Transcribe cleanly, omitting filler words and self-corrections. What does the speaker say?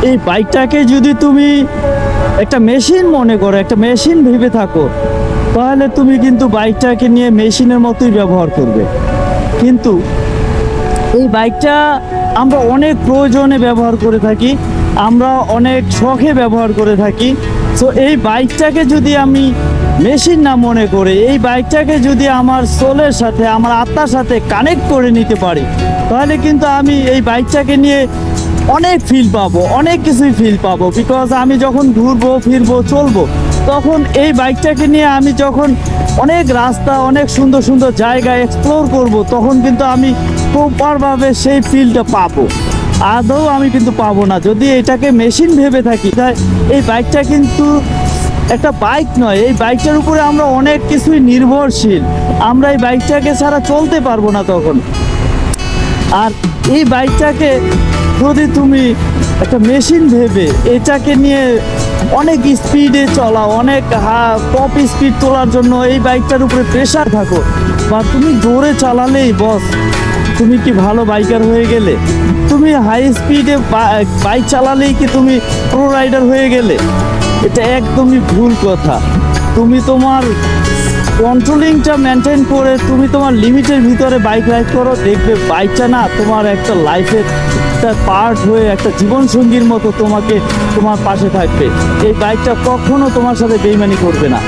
এই বাইকটাকে যদি তুমি একটা মেশিন মনে করো, একটা মেশিন ভেবে থাকো, তাহলে তুমি কিন্তু বাইকটাকে নিয়ে মেশিনের মতোই ব্যবহার করবে। কিন্তু এই বাইকটা আমরা অনেক প্রয়োজনে ব্যবহার করে থাকি, আমরা অনেক শখে ব্যবহার করে থাকি। তো এই বাইকটাকে যদি আমি মেশিন না মনে করে, এই বাইকটাকে যদি আমার সোলের সাথে, আমার আত্মার সাথে কানেক্ট করে নিতে পারি, তাহলে কিন্তু আমি এই বাইকটাকে নিয়ে অনেক ফিল পাবো, অনেক কিছুই ফিল পাবো। বিকজ আমি যখন ঘুরবো ফিরবো চলবো, তখন এই বাইকটাকে নিয়ে আমি যখন অনেক রাস্তা, অনেক সুন্দর সুন্দর জায়গা এক্সপ্লোর করব, তখন কিন্তু আমি প্রপারভাবে সেই ফিলটা পাবো। আদৌ আমি কিন্তু পাবো না যদি এটাকে মেশিন ভেবে থাকি। তাই এই বাইকটা কিন্তু একটা বাইক নয়, এই বাইকটার উপরে আমরা অনেক কিছুই নির্ভরশীল। আমরা এই বাইকটাকে ছাড়া চলতে পারবো না তখন। আর এই বাইকটাকে যদি তুমি একটা মেশিন ভেবে এটাকে নিয়ে অনেক স্পিডে চলাও, অনেক টপ স্পিড তোলার জন্য এই বাইকটার উপরে প্রেশার থাকো, বা তুমি জোরে চালালেই বস তুমি কি ভালো বাইকার হয়ে গেলে? তুমি হাই স্পিডে বাইক চালালেই কি তুমি প্রো রাইডার হয়ে গেলে? এটা একদমই ভুল কথা। তুমি তোমার কন্ট্রোলিংটা মেনটেন করে তুমি তোমার লিমিটের ভিতরে বাইক রাইড করো, দেখবে বাইকটা না তোমার একটা লাইফের একটা পার্ট হয়ে, একটা জীবনসঙ্গীর মতো তোমাকে তোমার পাশে থাকবে। এই বাইকটা কখনো তোমার সাথে বেইমানি করবে না।